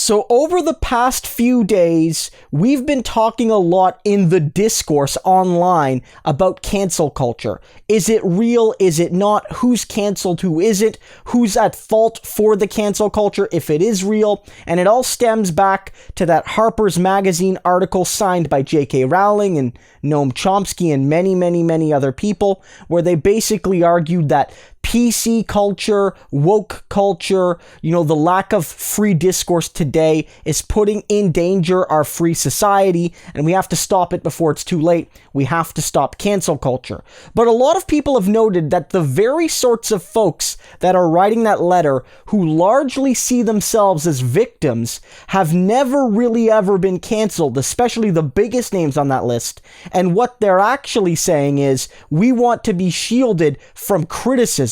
So over the past few days, we've been talking a lot in the discourse online about cancel culture. Is it real? Is it not? Who's canceled? Who isn't? Who's at fault for the cancel culture if it is real? And it all stems back to that Harper's Magazine article signed by J.K. Rowling and Noam Chomsky and many other people, where they basically argued that PC culture, woke culture, the lack of free discourse today is putting in danger our free society, and we have to stop it before it's too late. We have to stop cancel culture. But a lot of people have noted that the very sorts of folks that are writing that letter, who largely see themselves as victims, have never really ever been canceled, especially the biggest names on that list. And what they're actually saying is, we want to be shielded from criticism.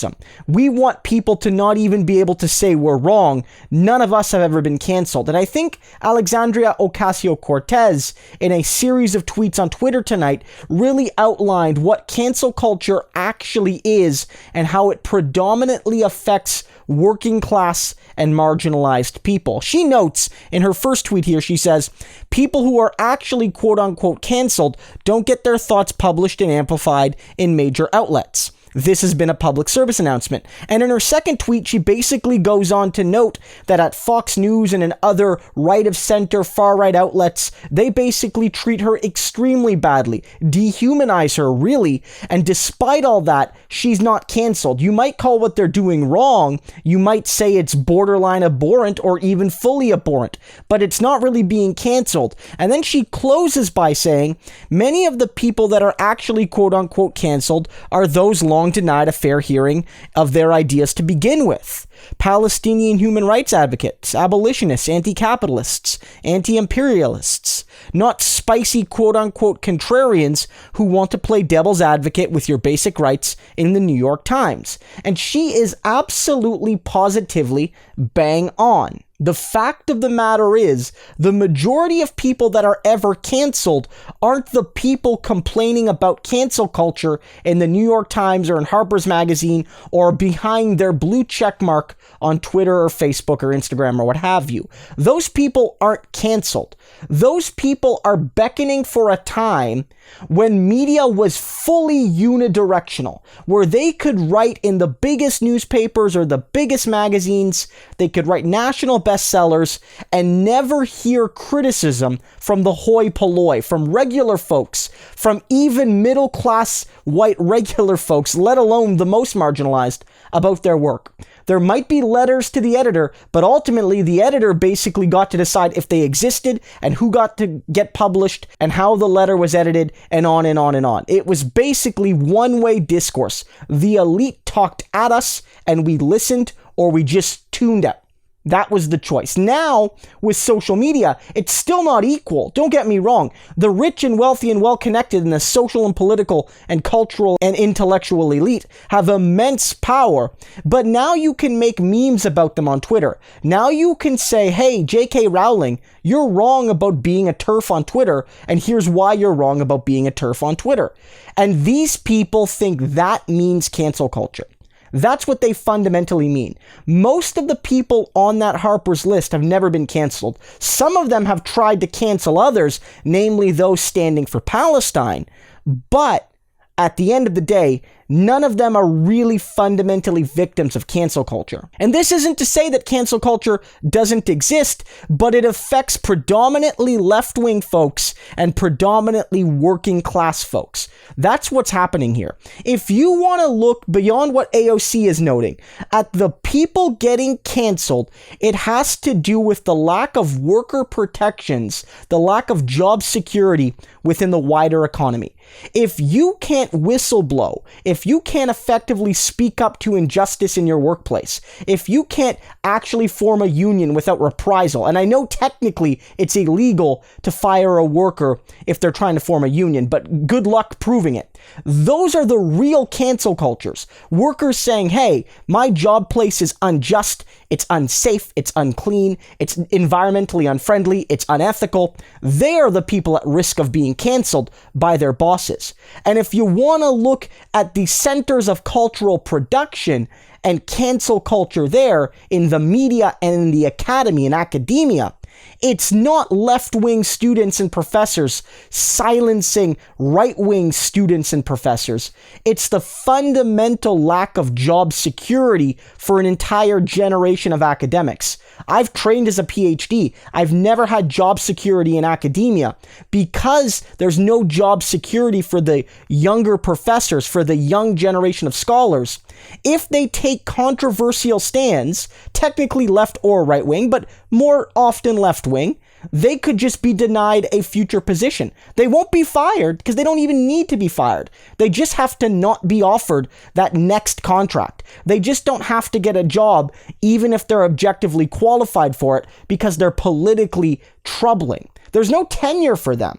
We want people to not even be able to say we're wrong. None of us have ever been canceled. And I think Alexandria Ocasio-Cortez, in a series of tweets on Twitter tonight, really outlined what cancel culture actually is and how it predominantly affects working class and marginalized people. She notes in her first tweet here, she says, people who are actually quote unquote canceled don't get their thoughts published and amplified in major outlets. This has been a public service announcement. And in her second tweet, she basically goes on to note that at Fox News and in other right-of-center, far-right outlets, they basically treat her extremely badly, dehumanize her, really. And despite all that, she's not canceled. You might call what they're doing wrong. You might say it's borderline abhorrent or even fully abhorrent, but it's not really being canceled. And then she closes by saying, many of the people that are actually quote-unquote canceled are those long denied a fair hearing of their ideas to begin with. Palestinian human rights advocates, abolitionists, anti-capitalists, anti-imperialists, not spicy quote-unquote contrarians who want to play devil's advocate with your basic rights in the New York Times. And she is absolutely positively bang on. The fact of the matter is, the majority of people that are ever canceled aren't the people complaining about cancel culture in the New York Times or in Harper's Magazine or behind their blue check mark on Twitter or Facebook or Instagram or what have you. Those people aren't canceled. Those people are beckoning for a time when media was fully unidirectional, where they could write in the biggest newspapers or the biggest magazines, they could write national bestsellers and never hear criticism from the hoi polloi, from regular folks, from even middle-class white regular folks, let alone the most marginalized, about their work. There might be letters to the editor, but ultimately the editor basically got to decide if they existed and who got to get published and how the letter was edited and on and on and on. It was basically one-way discourse. The elite talked at us and we listened or we just tuned out. That was the choice. Now, with social media, it's still not equal. Don't get me wrong. The rich and wealthy and well-connected and the social and political and cultural and intellectual elite have immense power. But now you can make memes about them on Twitter. Now you can say, hey, J.K. Rowling, you're wrong about being a TERF on Twitter, and here's why you're wrong about being a TERF on Twitter. And these people think that means cancel culture. That's what they fundamentally mean. Most of the people on that Harper's list have never been canceled. Some of them have tried to cancel others, namely those standing for Palestine. But at the end of the day, none of them are really fundamentally victims of cancel culture. And this isn't to say that cancel culture doesn't exist, but it affects predominantly left-wing folks and predominantly working class folks. That's what's happening here. If you want to look beyond what AOC is noting, at the people getting canceled, it has to do with the lack of worker protections, the lack of job security within the wider economy. If you can't whistleblow, if you can't effectively speak up to injustice in your workplace, if you can't actually form a union without reprisal, and I know technically it's illegal to fire a worker if they're trying to form a union, but good luck proving it. Those are the real cancel cultures. Workers saying, hey, my job place is unjust, it's unsafe, it's unclean, it's environmentally unfriendly, it's unethical. They are the people at risk of being canceled by their bosses. And if you want to look at the centers of cultural production and cancel culture there in the media and in the academy and academia, It's not left-wing students and professors silencing right-wing students and professors. It's the fundamental lack of job security for an entire generation of academics. I've trained as a PhD. I've never had job security in academia because there's no job security for the younger professors, for the young generation of scholars. If they take controversial stands, technically left or right wing, but more often left wing, they could just be denied a future position. They won't be fired because they don't even need to be fired. They just have to not be offered that next contract. They just don't have to get a job even if they're objectively qualified for it because they're politically troubling. There's no tenure for them.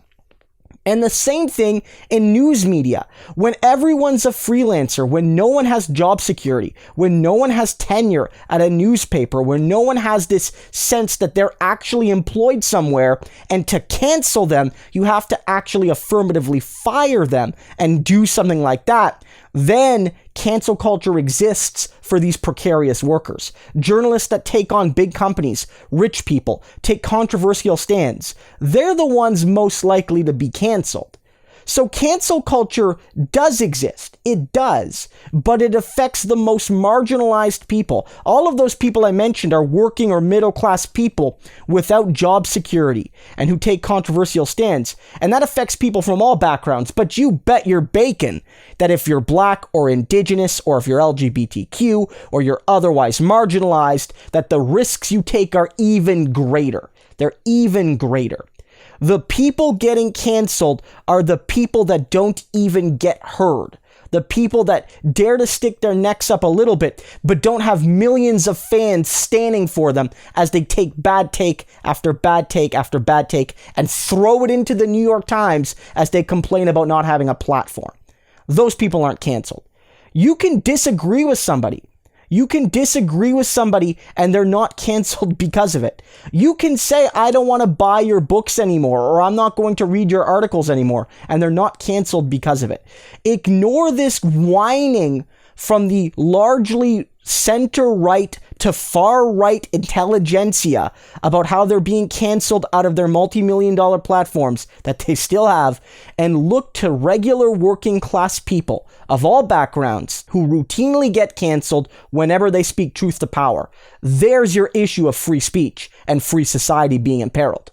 And the same thing in news media. When everyone's a freelancer, when no one has job security, when no one has tenure at a newspaper, when no one has this sense that they're actually employed somewhere, and to cancel them, you have to actually affirmatively fire them and do something like that, then cancel culture exists for these precarious workers. Journalists that take on big companies, rich people, take controversial stands, they're the ones most likely to be canceled. So cancel culture does exist. It does. But it affects the most marginalized people. All of those people I mentioned are working or middle class people without job security and who take controversial stands. And that affects people from all backgrounds. But you bet your bacon that if you're black or indigenous or if you're LGBTQ or you're otherwise marginalized, that the risks you take are even greater. They're even greater. The people getting canceled are the people that don't even get heard. The people that dare to stick their necks up a little bit, but don't have millions of fans standing for them as they take bad take after bad take after bad take and throw it into the New York Times as they complain about not having a platform. Those people aren't canceled. You can disagree with somebody. You can disagree with somebody and they're not canceled because of it. You can say, I don't want to buy your books anymore, or I'm not going to read your articles anymore, and they're not canceled because of it. Ignore this whining from the largely center-right to far-right intelligentsia about how they're being canceled out of their multi-million-dollar platforms that they still have, and look to regular working-class people of all backgrounds who routinely get canceled whenever they speak truth to power. There's your issue of free speech and free society being imperiled.